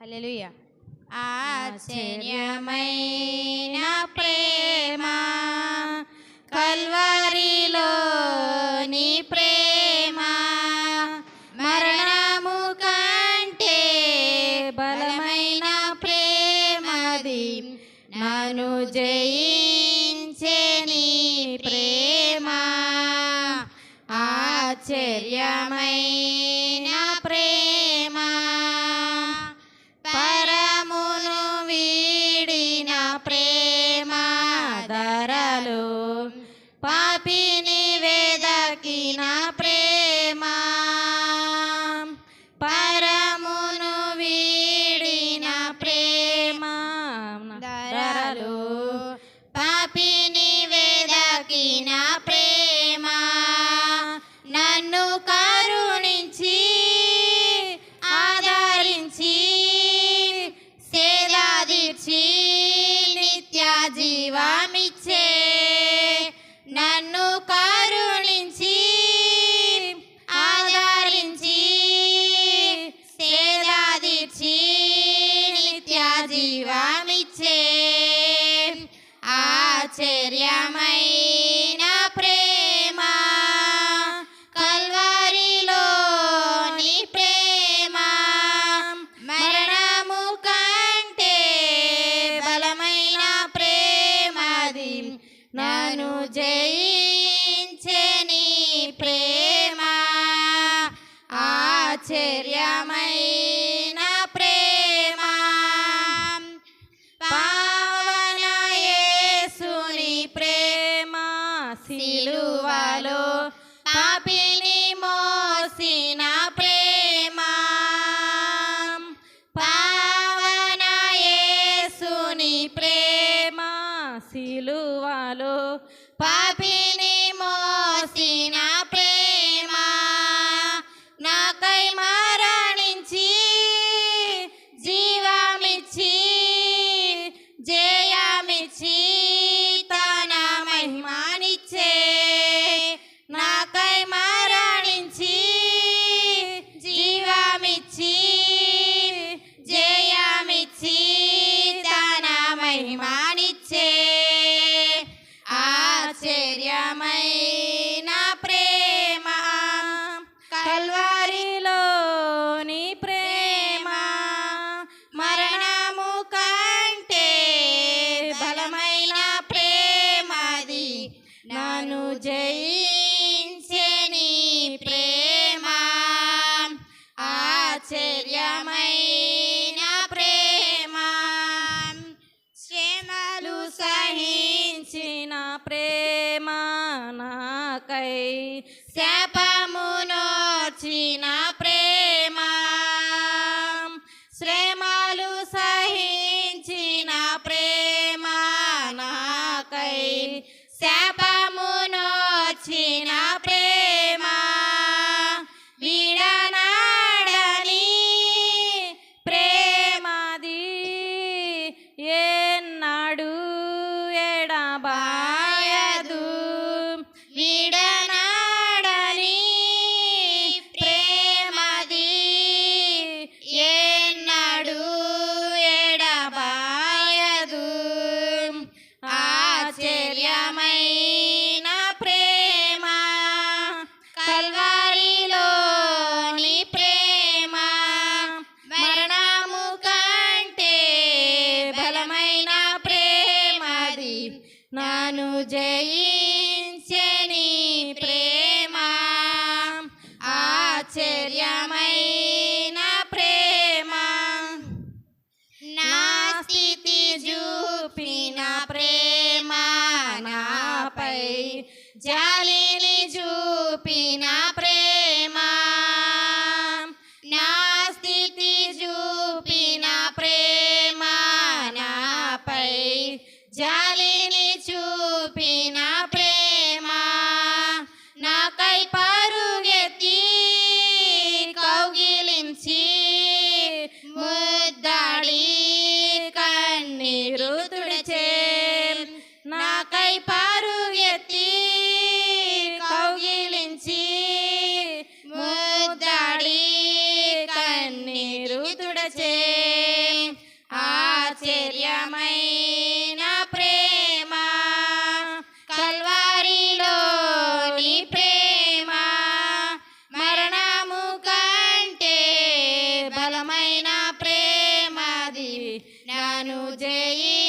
హల్లెలూయా. ఆశ్చర్యమైన ప్రేమ కల్వరిలో నీ ప్రేమ మరణము కంటే బలమైన ప్రేమది నన్ను జయించే నీ ప్రేమ ఆశ్చర్యమైన ప్రేమ పరమును వీడిన ప్రేమ ధరలు పాపిని వెదకిన ప్రేమ పరమును వీడిన ప్రేమ ధరలు పాపిని వెదకిన ప్రేమ నన్ను కరుణించి ఆదరించి సేదాదీర్చి నిత్య జీవమిచ్చే నన్ను కరుణించి ఆదరించి సేదాదీర్చి నిత్య జీవమిచ్చే ఆశ్చర్యమైన ప్రేమ కల్వరిలో నీ ప్రేమ మరణము కంటే బలమైన ప్రేమది నన్ను జయించే నీ ప్రేమ ఆశ్చర్యమైన ప్రేమ పావన యేసుని ప్రేమ సిలువలో పాపిని మోసిన ప్రేమ పావన యేసుని ప్రేమ సిలువలో పాపిని మోసిన ప్రేమ నాకై మరణించి జీవమిచ్చి జయమిచ్చి తన మహిమనిచ్చే నాకై మరణించి జీవమిచ్చి జయమిచ్చి తన మహిమనిచ్చే ఆశ్చర్యమైన ప్రేమ కల్వరిలో నీ ప్రేమ మరణము కంటే బలమైన ప్రేమది నన్ను జయించే నీ ప్రేమ ఆశ్చర్యమైన ప్రేమ శ్రమలు సహించిన ప్రేమ నాకై శాపమునోర్చిన ప్రేమ శ్రమలు సహించిన ప్రేమ నాకై శాపమునోర్చిన ప్రేమ విడనాడని ప్రేమది ఎన్నడు ఎడబాయదు విడనాడని ప్రేమది ఎన్నడు ఎడబాయదు ఆశ్చర్యమైన ప్రేమ కల్వరిలో నీ ప్రేమ మరణము కంటే బలమైన ప్రేమది నన్ను జయించే నీ ప్రేమ ఆశ్చర్యమైన ప్రేమ నా స్థితి చూపిన ప్రేమ నాపై జాలిని చూపిన ప్రేమ నా స్థితి చూపిన ప్రేమ నాపై జాలిని చూపిన ప్రేమ నాకై పరుగెత్తి కౌగిలించి ముద్దాడి కన్నీరు తుడిచే నాకై పరుగెత్తి కౌగిలించి ముద్దాడి కన్నీరు తుడిచే ఘనమైన ప్రేమది నన్ను జయించెను